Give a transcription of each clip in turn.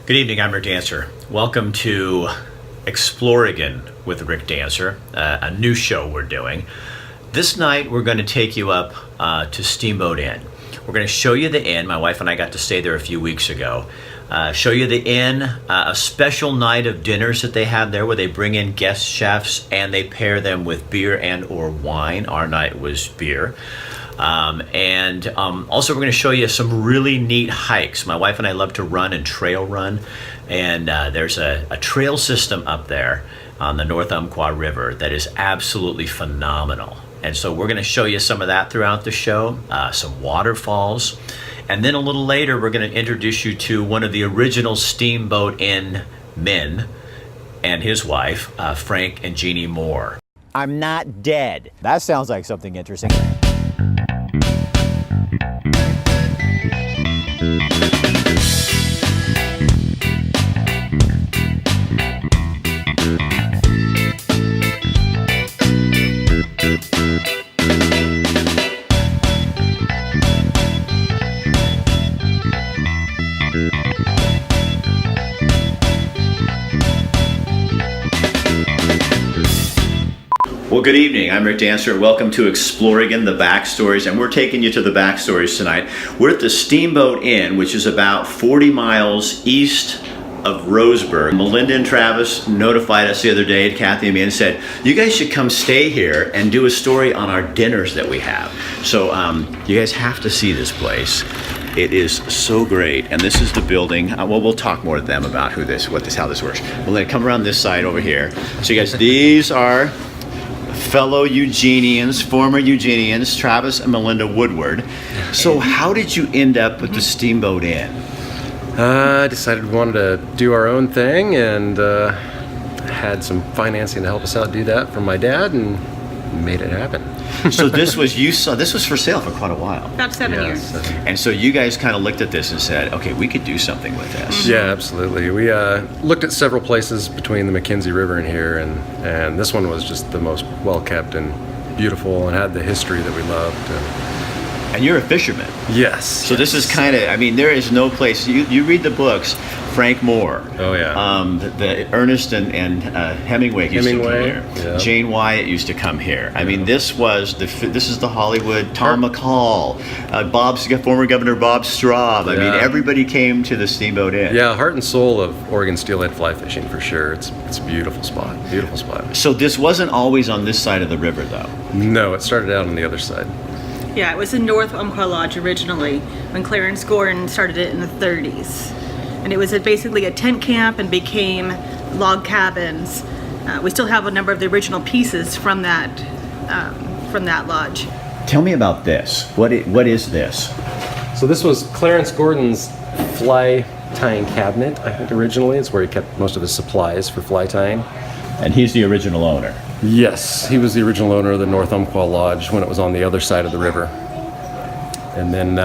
Good evening, I'm Rick Dancer. Welcome to Exploring with Rick Dancer, a new show we're doing. This night we're going to take you up to Steamboat Inn. We're going to show you the inn. My wife and I got to stay there a few weeks ago. Show you the inn, a special night of dinners that they have there where they bring in guest chefs and they pair them with beer and or wine. Our night was beer. Also we're going to show you some really neat hikes. My wife and I love to run and trail run, and there's a trail system up there on the North Umpqua River that is absolutely phenomenal. And so we're going to show you some of that throughout the show, some waterfalls, and then a little later we're going to introduce you to one of the original Steamboat Inn men and his wife, Frank and Jeannie Moore. I'm not dead. That sounds like something interesting. Well, good evening. I'm Rick Dancer. Welcome to Exploring the Backstories, and we're taking you to the backstories tonight. We're at the Steamboat Inn, which is about 40 miles east of Roseburg. Melinda and Travis notified us the other day, Kathy and me, and said, you guys should come stay here and do a story on our dinners that we have. So you guys have to see this place. It is so great, and this is the building. Well, we'll talk more to them about how this works. Melinda, come around this side over here. So you guys, these are fellow Eugenians, former Eugenians, Travis and Melinda Woodward. So how did you end up with the Steamboat Inn? I decided we wanted to do our own thing, and had some financing to help us out do that from my dad, and made it happen. So this was for sale for quite a while. About 7 years. And so you guys kind of looked at this and said, okay, we could do something with this. Yeah, absolutely. We looked at several places between the McKenzie River and here, and this one was just the most well-kept and beautiful and had the history that we loved. And you're a fisherman. Yes. So this is kind of, there is no place, you read the books, Frank Moore. Oh, yeah. The Ernest and Hemingway used to come here. Yeah. Jane Wyatt used to come here. This is the Hollywood, Tom McCall, former Governor Bob Straub. Everybody came to the Steamboat Inn. Yeah, heart and soul of Oregon steelhead fly fishing for sure. It's a beautiful spot, beautiful spot. So this wasn't always on this side of the river though? No, it started out on the other side. Yeah, it was in North Umpqua Lodge originally, when Clarence Gordon started it in the 30s. And it was basically a tent camp and became log cabins. We still have a number of the original pieces from that lodge. Tell me about this. What is this? So this was Clarence Gordon's fly tying cabinet, I think originally. It's where he kept most of his supplies for fly tying. And he's the original owner? Yes, he was the original owner of the North Umpqua Lodge when it was on the other side of the river. And then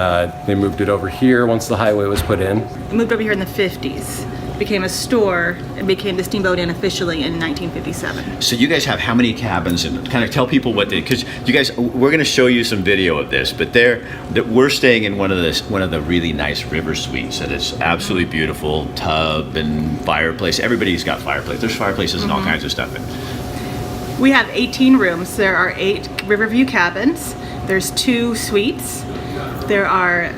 they moved it over here once the highway was put in. It moved over here in the 50s, became a store, and became the Steamboat Inn officially in 1957. So you guys have how many cabins? And kind of tell people because you guys, we're going to show you some video of this, but we're staying in one of the really nice river suites, and it's absolutely beautiful, tub and fireplace. Everybody's got fireplace. There's fireplaces and all kinds of stuff. We have 18 rooms. There are 8 Riverview cabins. There's 2 suites. There are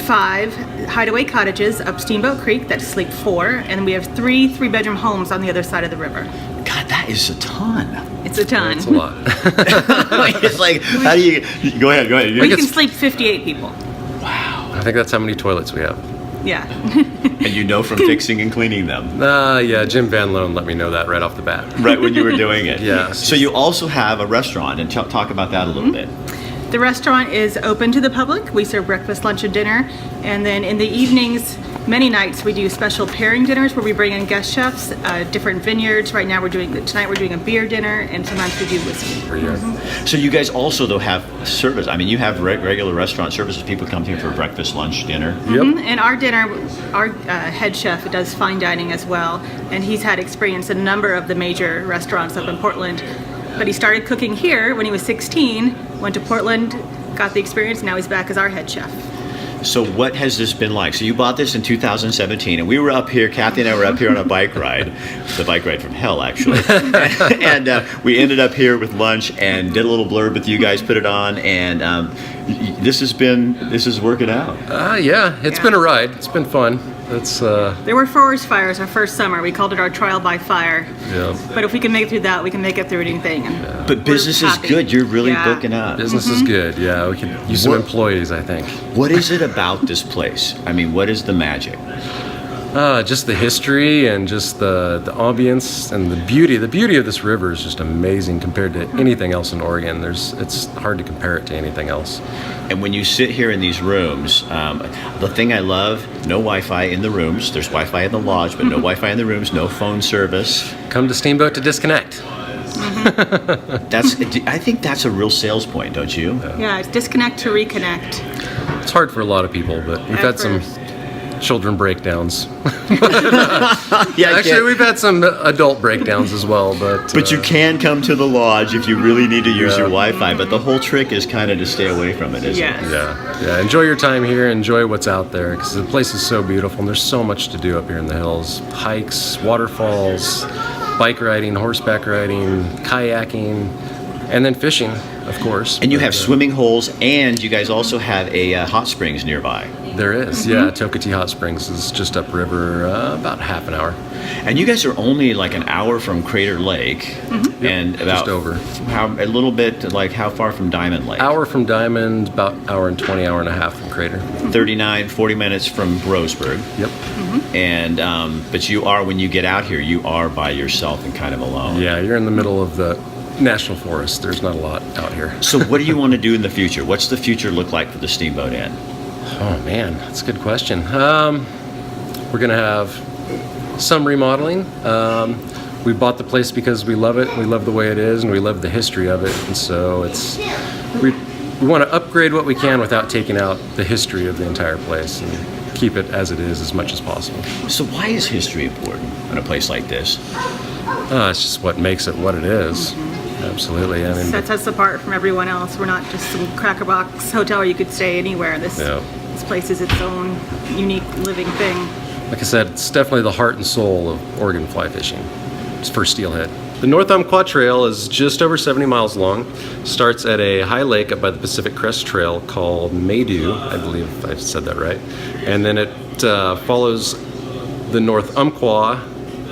5 hideaway cottages up Steamboat Creek that sleep 4, and we have 3 3-bedroom homes on the other side of the river. God, that is a ton. It's a ton. It's a lot. It's like, how do you, go ahead. We can sleep 58 people. Wow. I think that's how many toilets we have. Yeah. And from fixing and cleaning them. Yeah, Jim Van Loan let me know that right off the bat. Right when you were doing it. Yeah. So you also have a restaurant, and talk about that a little bit. The restaurant is open to the public. We serve breakfast, lunch, and dinner. And then in the evenings, many nights, we do special pairing dinners where we bring in guest chefs, different vineyards. Tonight we're doing a beer dinner, and sometimes we do whiskey. So you guys also though have service. You have regular restaurant services. People come here for breakfast, lunch, dinner. Yep. And our head chef does fine dining as well, and he's had experience in a number of the major restaurants up in Portland. But he started cooking here when he was 16, went to Portland, got the experience, and now he's back as our head chef. So what has this been like? So you bought this in 2017, and we were up here, Kathy and I were up here on a bike ride, the bike ride from hell, actually. and we ended up here with lunch and did a little blurb with you guys, put it on, and this is working out. Yeah, it's been a ride. It's been fun. There were forest fires our first summer. We called it our trial by fire. Yeah. But if we can make it through that, we can make it through anything. And But business is happy. good. You're really Yeah. booking up. Business is good. Yeah, we could use some employees, I think. What is it about this place? I mean, what is the magic? Just the history and just the ambience and the beauty. The beauty of this river is just amazing compared to anything else in Oregon. It's hard to compare it to anything else. And when you sit here in these rooms, the thing I love, no Wi-Fi in the rooms. There's Wi-Fi in the lodge, but no Wi-Fi in the rooms, no phone service. Come to Steamboat to disconnect. I think that's a real sales point, don't you? Yeah, it's disconnect to reconnect. It's hard for a lot of people, but we've had some first. children breakdowns. Yeah, Actually, we've had some adult breakdowns as well, But you can come to the lodge if you really need to use your Wi-Fi. But the whole trick is kind of to stay away from it, isn't Yes. it? Yeah. Enjoy your time here. Enjoy what's out there because the place is so beautiful and there's so much to do up here in the hills. Hikes, waterfalls, bike riding, horseback riding, kayaking, and then fishing, of course. And you have swimming holes, and you guys also have a hot springs nearby. There is, yeah. Tokati Hot Springs is just upriver, about half an hour. And you guys are only like an hour from Crater Lake, and about just over. a little bit like how far from Diamond Lake? Hour from Diamond, about hour and 20, hour and a half from Crater. 40 minutes from Roseburg. Yep. And but you are, when you get out here, you are by yourself and kind of alone. Yeah, you're in the middle of the national forest. There's not a lot out here. So what do you want to do in the future? What's the future look like for the Steamboat Inn? Oh man, that's a good question. We're gonna have some remodeling. We bought the place because we love it. We love the way it is, and we love the history of it. And so we want to upgrade what we can without taking out the history of the entire place and keep it as it is as much as possible. So why is history important in a place like this? It's just what makes it what it is. Absolutely. I mean, Sets us apart from everyone else. We're not just some crackerbox hotel where you could stay anywhere. This place is its own unique living thing. like I said, it's definitely the heart and soul of Oregon fly fishing. It's for steelhead. The North Umpqua Trail is just over 70 miles long. Starts at a high lake up by the Pacific Crest Trail called Maydew, I believe I said that right. And then it follows the North Umpqua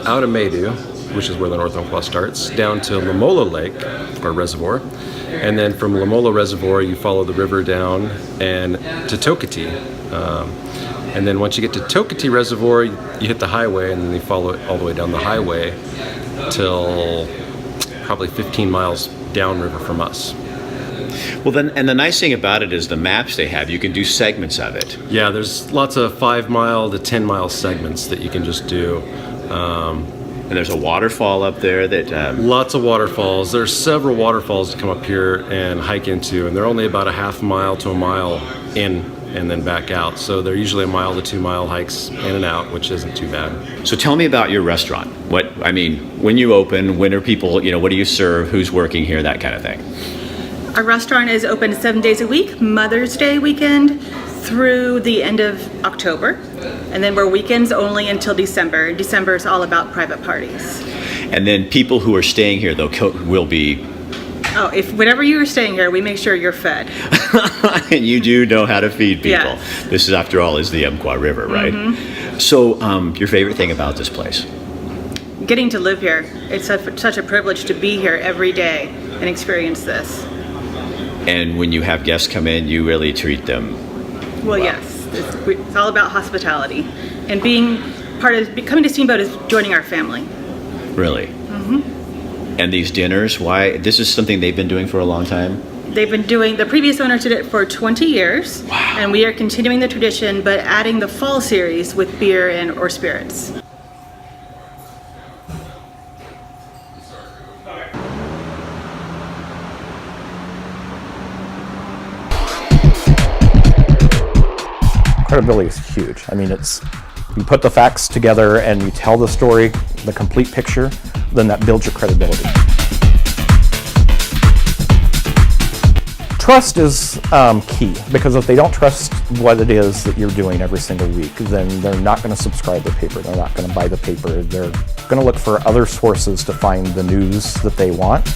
out of Maydew, which is where the North Umpqua starts, down to Lamola Lake, or reservoir. And then from Lamola Reservoir, you follow the river down and to Tokati. And then once you get to Tokati Reservoir, you hit the highway, and then you follow it all the way down the highway till probably 15 miles downriver from us. Well, then, and the nice thing about it is the maps they have, you can do segments of it. Yeah, there's lots of 5 mile to 10 mile segments that you can just do. And there's a waterfall up there that... Lots of waterfalls. There's several waterfalls to come up here and hike into, and they're only about a half mile to a mile in and then back out. So they're usually a mile to 2 mile hikes in and out, which isn't too bad. So tell me about your restaurant. When you open, when are people, what do you serve, who's working here, that kind of thing? Our restaurant is open 7 days a week, Mother's Day weekend through the end of October. And then we're weekends only until December. December is all about private parties. And then people who are staying here, though, will be... Oh, whenever you are staying here, we make sure you're fed. And you do know how to feed people. Yes. This is, after all, is the Umpqua River, right? Mm-hmm. So your favorite thing about this place? Getting to live here. It's such a privilege to be here every day and experience this. And when you have guests come in, you really treat them well. Yes. It's all about hospitality. And becoming to Steamboat is joining our family. Really? Mm-hmm. And these dinners, why? This is something they've been doing for a long time? They've been doing, the previous owners did it for 20 years. Wow. And we are continuing the tradition, but adding the fall series with beer or spirits. Credibility is huge. I mean, you put the facts together and you tell the story, the complete picture, then that builds your credibility. Trust is key, because if they don't trust what it is that you're doing every single week, then they're not going to subscribe to the paper. They're not going to buy the paper. They're going to look for other sources to find the news that they want.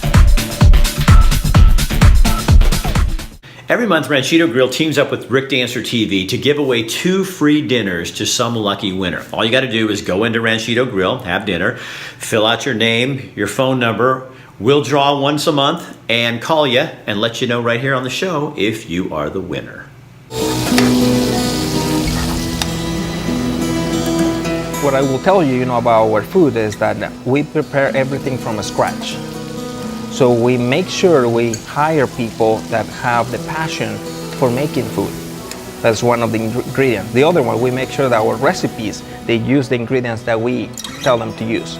Every month, Ranchito Grill teams up with Rick Dancer TV to give away 2 free dinners to some lucky winner. All you got to do is go into Ranchito Grill, have dinner, fill out your name, your phone number. We'll draw once a month and call you and let you know right here on the show if you are the winner. What I will tell you, about our food is that we prepare everything from scratch. So we make sure we hire people that have the passion for making food. That's one of the ingredients. The other one, we make sure that our recipes, they use the ingredients that we tell them to use.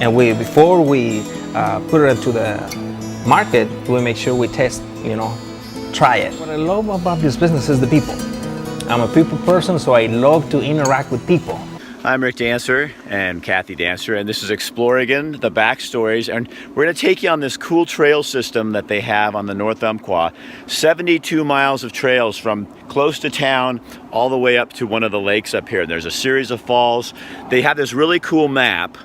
And before we put it into the market, we make sure we test, try it. What I love about this business is the people. I'm a people person, so I love to interact with people. I'm Rick Dancer and Kathy Dancer, and this is Exploring the Backstories, and we're going to take you on this cool trail system that they have on the North Umpqua. 72 miles of trails from close to town all the way up to one of the lakes up here. There's a series of falls. They have this really cool map.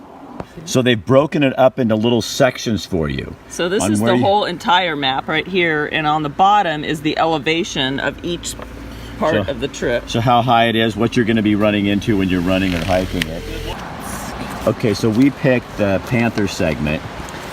So they've broken it up into little sections for you. So this is the whole entire map right here, and on the bottom is the elevation of each part of the trip. So how high it is, what you're going to be running into when you're running or hiking it. Okay, so we picked the Panther segment.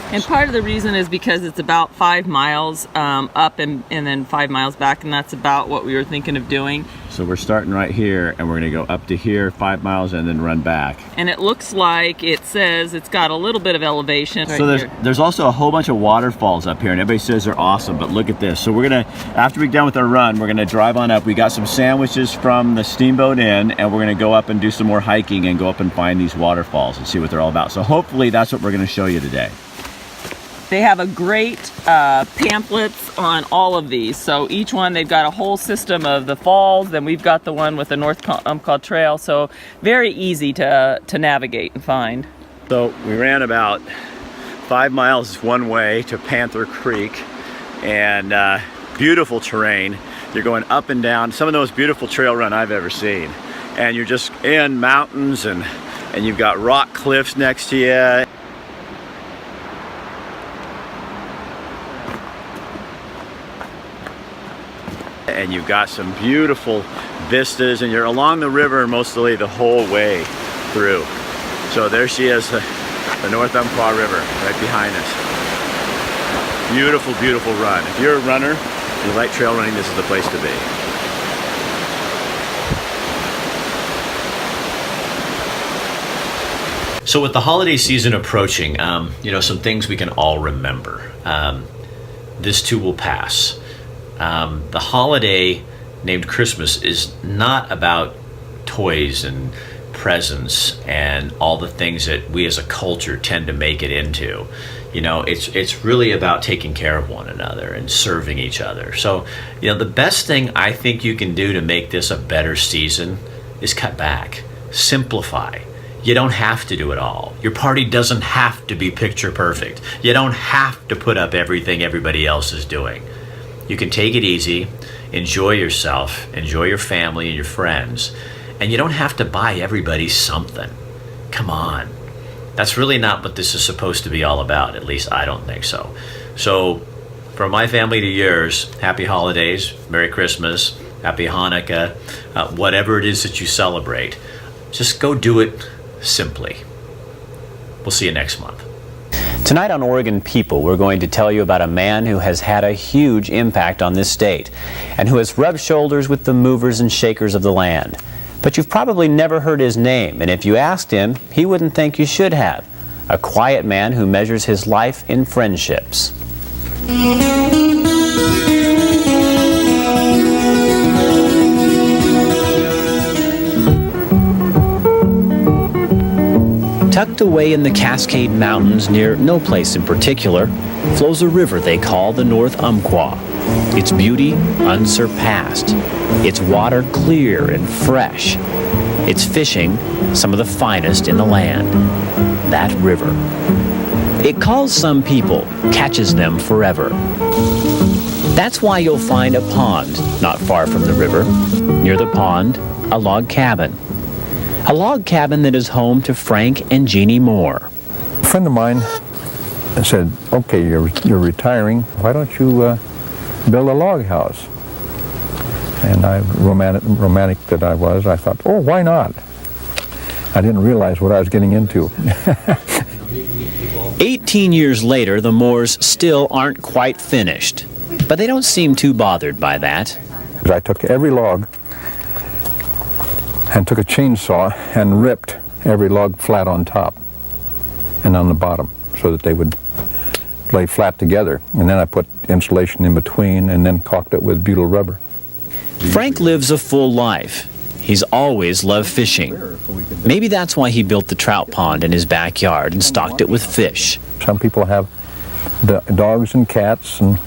And part of the reason is because it's about 5 miles up and then 5 miles back, and that's about what we were thinking of doing. So we're starting right here, and we're going to go up to here, 5 miles, and then run back. And it looks like it says it's got a little bit of elevation. So there's also a whole bunch of waterfalls up here, and everybody says they're awesome, but look at this. So we're going to, after we're done with our run, we're going to drive on up. We got some sandwiches from the Steamboat Inn, and we're going to go up and do some more hiking and go up and find these waterfalls and see what they're all about. So hopefully that's what we're going to show you today. They have a great pamphlets on all of these. So each one, they've got a whole system of the falls. Then we've got the one with the North Umpqua Trail. So very easy to navigate and find. So we ran about 5 miles one way to Panther Creek, and beautiful terrain. You're going up and down. Some of the most beautiful trail run I've ever seen. And you're just in mountains, and you've got rock cliffs next to you. And you've got some beautiful vistas, and you're along the river mostly the whole way through. So there she is, the North Umpqua River right behind us. Beautiful, beautiful run. If you're a runner, if you like trail running, this is the place to be. So with the holiday season approaching, some things we can all remember. This too will pass. The holiday named Christmas is not about toys and presents and all the things that we as a culture tend to make it into. It's really about taking care of one another and serving each other. So, the best thing I think you can do to make this a better season is cut back, simplify. You don't have to do it all. Your party doesn't have to be picture perfect. You don't have to put up everything everybody else is doing. You can take it easy, enjoy yourself, enjoy your family and your friends, and you don't have to buy everybody something. Come on. That's really not what this is supposed to be all about. At least I don't think so. So from my family to yours, happy holidays, Merry Christmas, Happy Hanukkah, whatever it is that you celebrate. Just go do it simply. We'll see you next month. Tonight on Oregon People, we're going to tell you about a man who has had a huge impact on this state and who has rubbed shoulders with the movers and shakers of the land. But you've probably never heard his name, and if you asked him, he wouldn't think you should have. A quiet man who measures his life in friendships. Tucked away in the Cascade Mountains near no place in particular, flows a river they call the North Umpqua. Its beauty unsurpassed, its water clear and fresh, its fishing some of the finest in the land. That river. It calls some people, catches them forever. That's why you'll find a pond not far from the river. Near the pond, a log cabin. A log cabin that is home to Frank and Jeannie Moore. A friend of mine said, okay, you're retiring, why don't you build a log house? And romantic that I was, I thought, oh, why not? I didn't realize what I was getting into. 18 years later, the Moores still aren't quite finished, but they don't seem too bothered by that. I took every log and took a chainsaw and ripped every log flat on top and on the bottom so that they would lay flat together. And then I put insulation in between and then caulked it with butyl rubber. Frank lives a full life. He's always loved fishing. Maybe that's why he built the trout pond in his backyard and stocked it with fish. Some people have dogs and cats and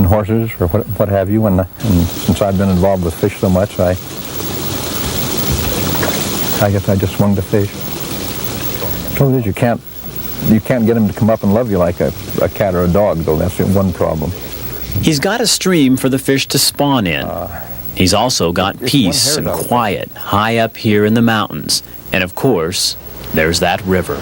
horses or what have you, and since I've been involved with fish so much, I guess I just swung to fish. The trouble is you can't get them to come up and love you like a cat or a dog, though. That's the one problem. He's got a stream for the fish to spawn in. He's also got peace and quiet high up here in the mountains. And of course, there's that river.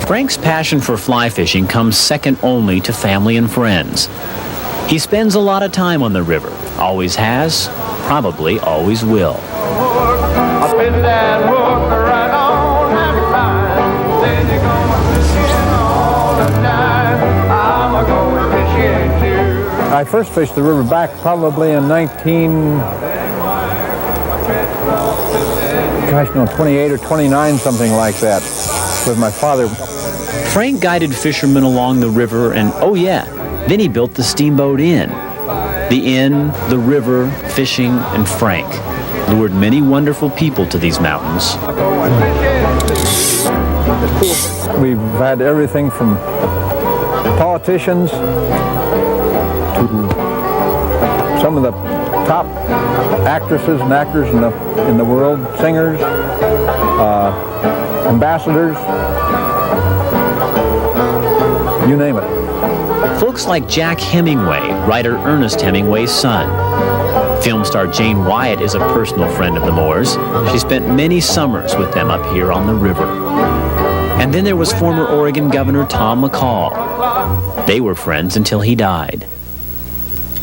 Frank's passion for fly fishing comes second only to family and friends. He spends a lot of time on the river, always has, probably always will. I first fished the river back probably in 28 or 29, something like that, with my father. Frank guided fishermen along the river, and oh yeah, then he built the steamboat inn. The inn, the river, fishing, and Frank lured many wonderful people to these mountains. We've had everything from politicians to some of the top actresses and actors in the world, singers, ambassadors, you name it. Folks like Jack Hemingway, writer Ernest Hemingway's son. Film star Jane Wyatt is a personal friend of the Moores. She spent many summers with them up here on the river. And then there was former Oregon Governor Tom McCall. They were friends until he died.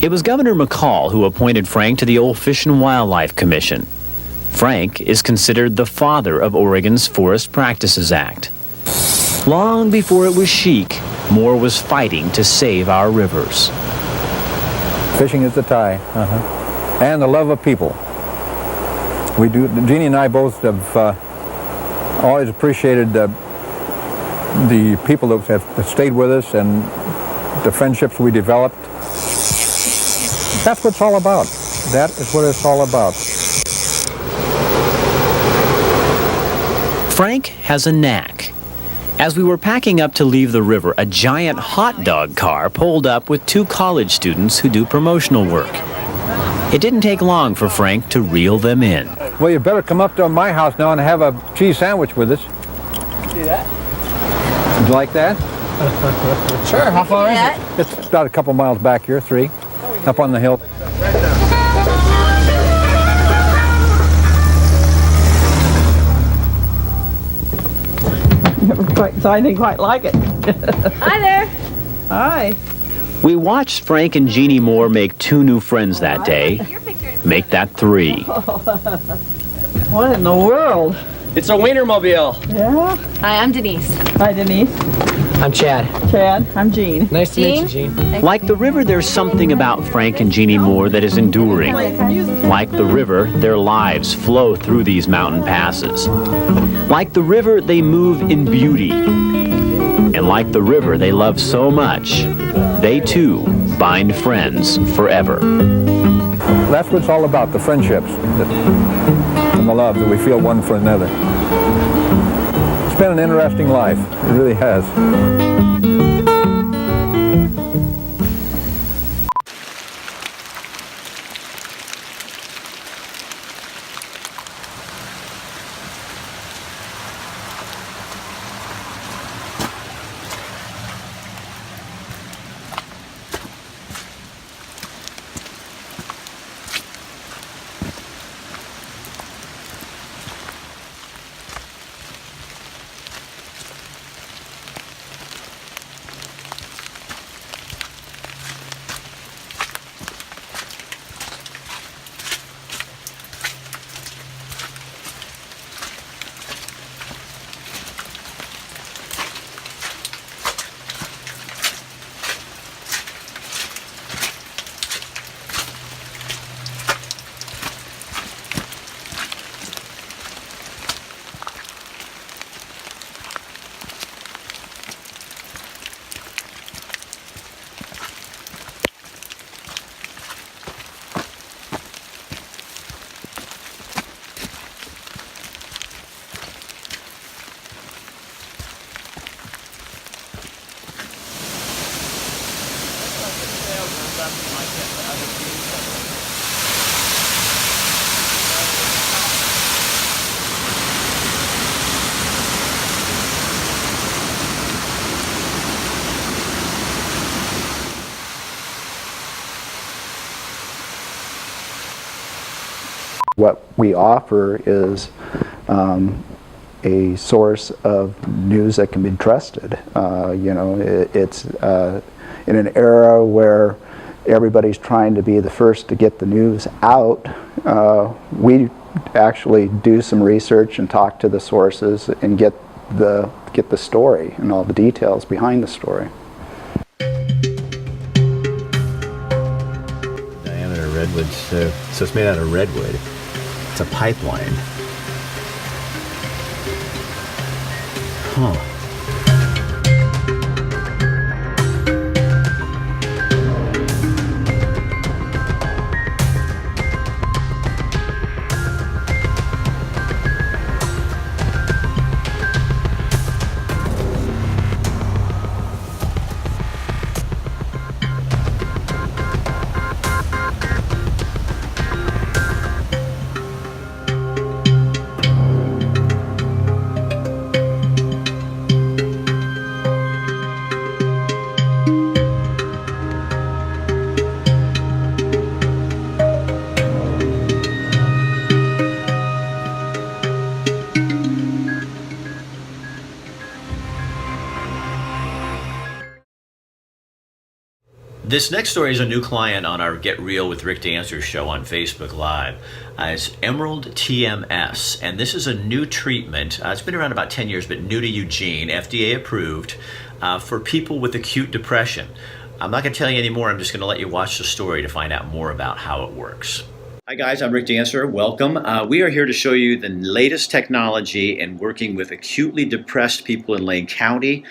It was Governor McCall who appointed Frank to the Old Fish and Wildlife Commission. Frank is considered the father of Oregon's Forest Practices Act. Long before it was chic, Moore was fighting to save our rivers. Fishing is the tie, and the love of people. We do. Jeannie and I both have always appreciated the people that have stayed with us and the friendships we developed. That's what it's all about. That is what it's all about. Frank has a knack. As we were packing up to leave the river, a giant hot dog car pulled up with two college students who do promotional work. It didn't take long for Frank to reel them in. Well, you better come up to my house now and have a cheese sandwich with us. Do that? Would you like that? Sure. How far is it? It's about a couple miles back here, 3, up on the hill. So I didn't quite like it. Hi there. Hi. We watched Frank and Jeannie Moore make 2 new friends that day. Make that 3. What in the world? It's a Wienermobile. Yeah. Hi, I'm Denise. Hi, Denise. I'm Chad. Chad. I'm Jean. Nice to meet you, Gene. Like the river, there's something about Frank and Jeannie Moore that is enduring. Like the river, their lives flow through these mountain passes. Like the river, they move in beauty. And like the river they love so much, they too bind friends forever. That's what it's all about, the friendships and the love that we feel one for another. It's been an interesting life. It really has. something like that for other people. What we offer is a source of news that can be trusted. It's in an era where everybody's trying to be the first to get the news out. We actually do some research and talk to the sources and get the story and all the details behind the story. Diameter redwood, so it's made out of redwood. It's a pipeline. Huh. This next story is a new client on our Get Real with Rick Dancer show on Facebook Live. It's Emerald TMS, and this is a new treatment. It's been around about 10 years, but new to Eugene, FDA approved, for people with acute depression. I'm not going to tell you any more. I'm just going to let you watch the story to find out more about how it works. Hi guys, I'm Rick Dancer. Welcome. We are here to show you the latest technology in working with acutely depressed people in Lane County.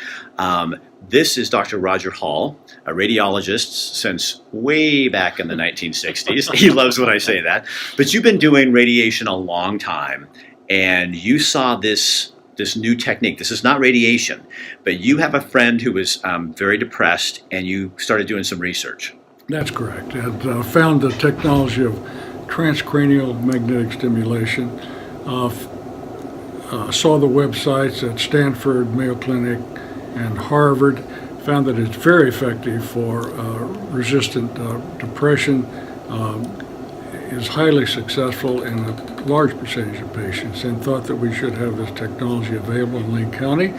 This is Dr. Roger Hall, a radiologist since way back in the 1960s. He loves when I say that. But you've been doing radiation a long time, and you saw this new technique. This is not radiation, but you have a friend who was very depressed, and you started doing some research. That's correct. And found the technology of transcranial magnetic stimulation. Saw the websites at Stanford, Mayo Clinic, and Harvard. Found that it's very effective for resistant depression. Is highly successful in a large percentage of patients, and thought that we should have this technology available in Lane County.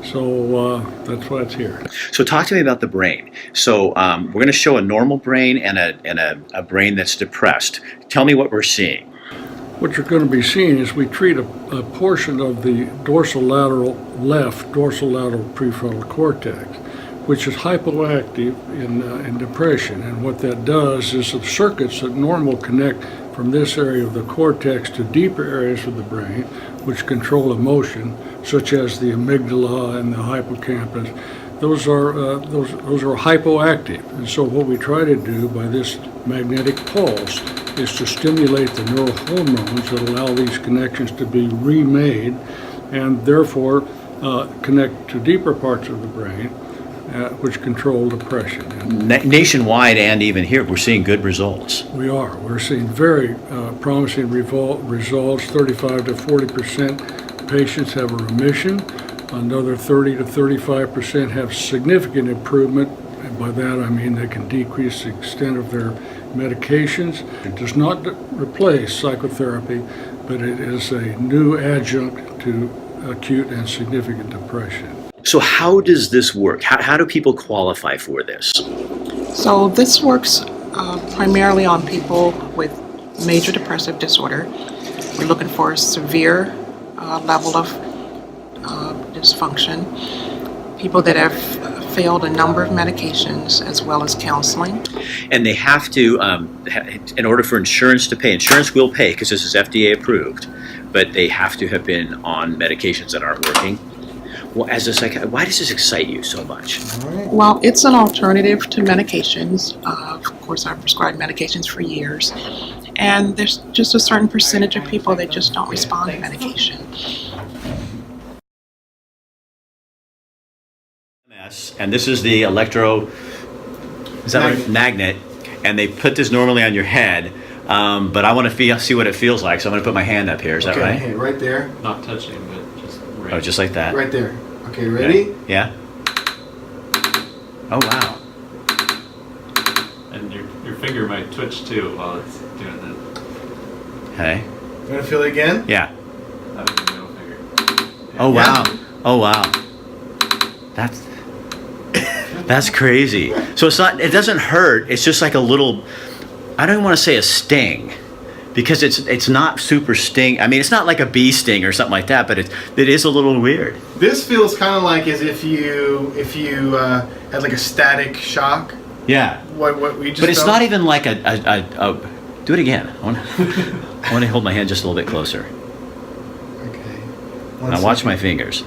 So that's why it's here. So talk to me about the brain. So we're going to show a normal brain and a brain that's depressed. Tell me what we're seeing. What you're going to be seeing is we treat a portion of the left dorsolateral prefrontal cortex, which is hypoactive in depression. And what that does is the circuits that normally connect from this area of the cortex to deeper areas of the brain, which control emotion, such as the amygdala and the hippocampus, those are hypoactive. And so what we try to do by this magnetic pulse is to stimulate the neurohormones that allow these connections to be remade and therefore connect to deeper parts of the brain, which control depression. Nationwide and even here, we're seeing good results. We are. We're seeing very promising results. 35 to 40% patients have a remission. Another 30 to 35% have significant improvement. And by that I mean they can decrease the extent of their medications. It does not replace psychotherapy, but it is a new adjunct to acute and significant depression. So how does this work? How do people qualify for this? So this works primarily on people with major depressive disorder. We're looking for a severe level of dysfunction, people that have failed a number of medications as well as counseling. And they have to, in order for insurance to pay, insurance will pay because this is FDA approved, but they have to have been on medications that aren't working. Well, as a psychiatrist, why does this excite you so much? Well, it's an alternative to medications. Of course, I've prescribed medications for years, and there's just a certain percentage of people that just don't respond to medication. And this is the magnet. and they put this normally on your head, but I want to see what it feels like, so I'm going to put my hand up here. Is that right? Okay, right there. Not touching, but just right. Oh, just like that. Right there. Okay, ready? Okay. Yeah. Oh, wow. And your finger might twitch too while it's doing that. Okay. You want to feel it again? Yeah. That was your middle finger. Oh, wow. Oh, wow. That's crazy. So it doesn't hurt. It's just like a little, I don't even want to say a sting, because it's not super sting. I mean, it's not like a bee sting or something like that, but it is a little weird. This feels kind of like as if you had like a static shock. Yeah. What we just. But it's felt? not even like a do it again. I want to hold my hand just a little bit closer. Okay. Now watch my fingers.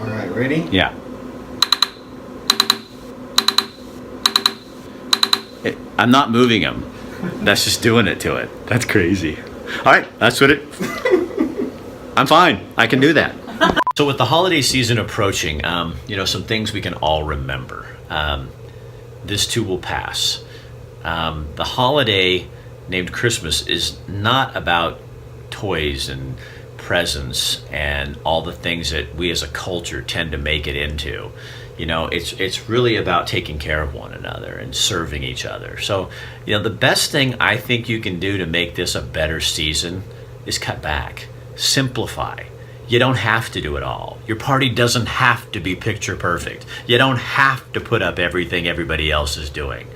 All right, ready? Yeah. I'm not moving them. That's just doing it to it. That's crazy. All right, that's what it. I'm fine. I can do that. So with the holiday season approaching, some things we can all remember. This too will pass. The holiday named Christmas is not about toys and presents and all the things that we as a culture tend to make it into. It's really about taking care of one another and serving each other. So, the best thing I think you can do to make this a better season is cut back, simplify. You don't have to do it all. Your party doesn't have to be picture perfect. You don't have to put up everything everybody else is doing.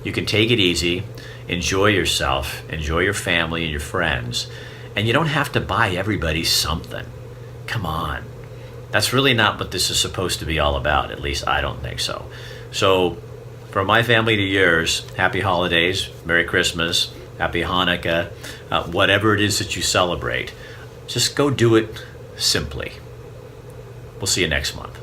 You can take it easy, enjoy yourself, enjoy your family and your friends, and you don't have to buy everybody something. Come on. That's really not what this is supposed to be all about. At least I don't think so. So from my family to yours, happy holidays, Merry Christmas, Happy Hanukkah, whatever it is that you celebrate. Just go do it simply. We'll see you next month.